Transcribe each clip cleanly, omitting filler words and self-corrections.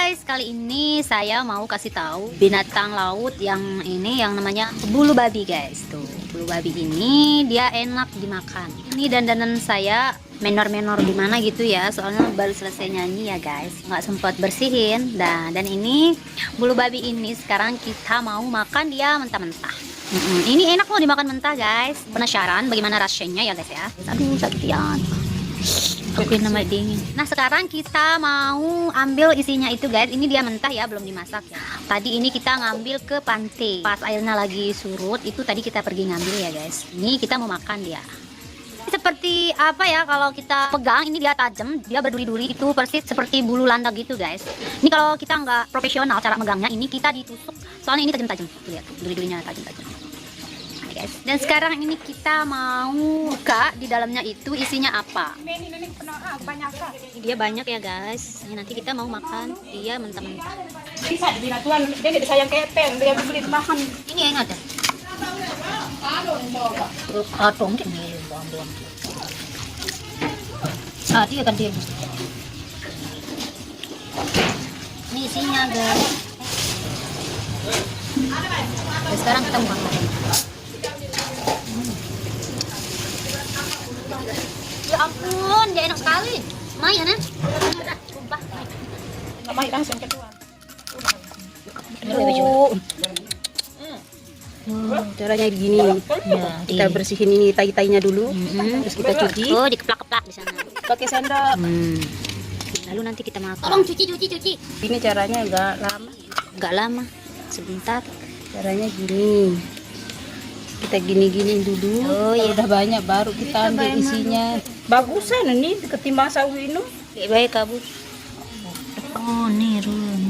guys, kali ini saya mau kasih tahu binatang laut yang ini yang namanya bulu babi guys. Tuh, bulu babi ini dia enak dimakan. Ini dandanan saya menor-menor gimana gitu ya, soalnya baru selesai nyanyi ya guys, nggak sempat bersihin. Dan ini bulu babi ini sekarang kita mau makan dia mentah-mentah. Ini enak loh dimakan mentah guys. Penasaran bagaimana rasanya ya guys ya? Aduh sakitian. Oke, nama dingin. Nah sekarang kita mau ambil isinya itu guys. Ini dia mentah ya, belum dimasak ya. Tadi ini kita ngambil ke pantai pas airnya lagi surut. Itu tadi kita pergi ngambil ya guys. Ini kita mau makan dia. Seperti apa ya, kalau kita pegang ini dia tajam, dia berduri-duri, itu persis seperti bulu landak gitu guys. Ini kalau kita nggak profesional cara megangnya, ini kita ditusuk. Soalnya ini tajam-tajam. Lihat duri-durinya tajam-tajam. Guys. Dan sekarang ini kita mau buka di dalamnya itu isinya apa. Dia banyak ya guys. Ini nanti kita mau makan dia mentah-mentah. Bisa dibina tuan, dia tidak sayang kepeng, dia beli makan. Ini yang ada. Atong ini buang-buang. Dia kan dia. Ini isinya guys. Dan sekarang kita mau makan. Ya ampun, dia enak sekali. Lumayan ya. Sumpah. Nggak main langsung ke tuan. Caranya gini. Ya, Kita bersihin ini tai-tainya dulu. Terus kita cuci. Oh, dikeplak-keplak di sana. Pakai sendok. Lalu nanti kita makan. Tolong cuci. Ini caranya enggak lama. Enggak lama, sebentar. Caranya gini. Kita gini-gini dulu. Oh, Kalau iya. udah banyak baru kita ambil isinya. Bagusan ini ketimbang sawi ini. Baik kabur. Oh, nih Run.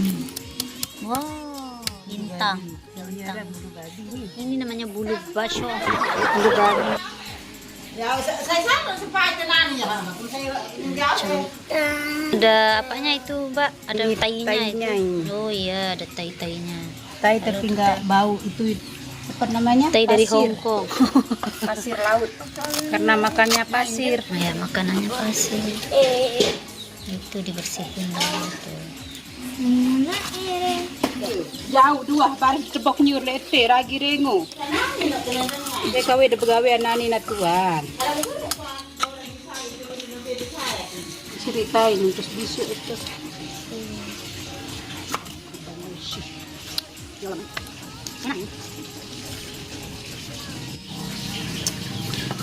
Wow, bintang. Bintang. Ini namanya bulu basho. Bulu babi. Ada apanya itu, Mbak? Ada Ini tainya tainya itu. ini. Oh iya, ada tai-tainya. Tai tapi enggak bau itu apa namanya? Tai dari Pasir. Hong Kong. Pasir laut. Karena makannya pasir. Ya, makanannya pasir. Itu dibersihin dulu tuh. Jauh dua hari tebok nyur lete ragi rengo. Dia kawe de pegawai nani na tuan. Ceritain terus bisu itu.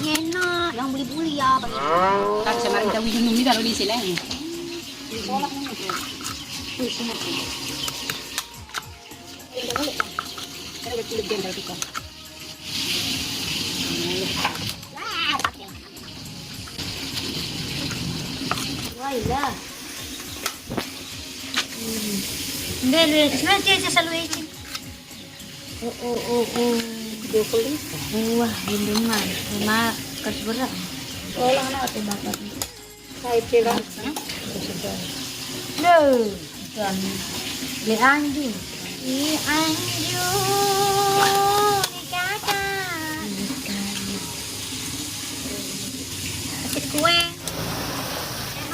Enak, jangan buli-buli ya. Kan semarin tahu minum ni kalau di sini. Wailah. Dele, nanti aja selalu ini. Oh. Wah, bindungan. Cuma kasberan. Tolong nak bakar. Saya kira Loh, kan. Di anjing. Di anjing. Di kakak. Kasih kue.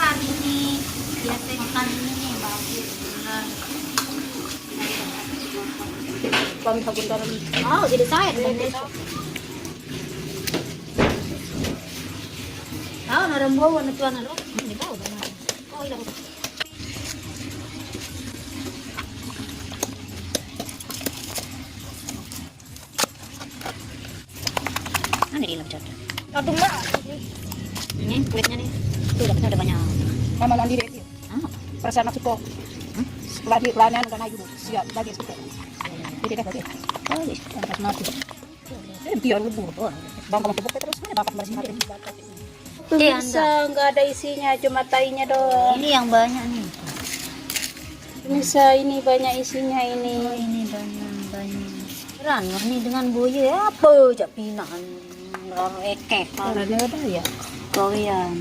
Hari ini biasa makan ini nih, bagus. kami sabun dalam. Oh, jadi saya tahu naram bawa na tuan alo. Ini bawa na. Oh, ilang. Mana ilang cat? Aduh mbak. Ini kulitnya nih. Tuh, dapatnya ada banyak. Mama nanti deh. Ah, Perasaan aku kok. Lagi kelanian udah naik dulu. Siap lagi suka. Jadi dah pakai. oh, iya. Pas mati. Biar lebur. Bang kamu tepuk terus mana bakat bersih mati. Iya, Bisa nggak ada isinya cuma tainya doang. Ini yang banyak nih. Bisa ini banyak isinya Oh, ini. ini banyak. Keren, ini dengan boye apa jak pinaan. Ekek. Ada ya. Korean.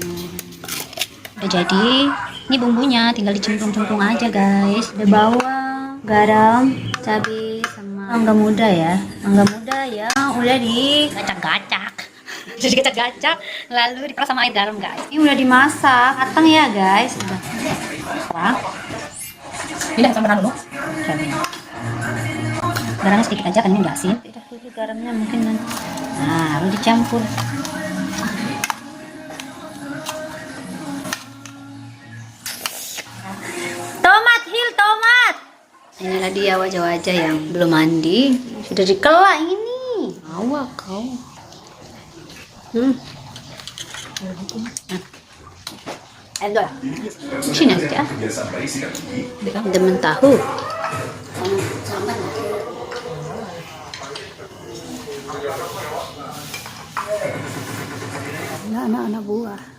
Udah jadi, ini bumbunya tinggal dicemplung-cemplung aja guys. Ada bawang, garam, cabai, sama mangga muda ya. Mangga muda ya udah digacak-gacak. Jadi gacak-gacak, lalu diperas sama air garam guys. Ini udah dimasak, matang ya guys. Udah. Wah. Bilang sama dulu. Cabai. Garamnya sedikit aja kan ini udah asin. Tidak dulu garamnya mungkin nanti. Nah, harus dicampur. Tomat, Hil, tomat. Inilah dia wajah-wajah yang belum mandi. Sudah dikelak ini. Awak kau. Aduh, sini aja. Demen tahu. Anak-anak buah.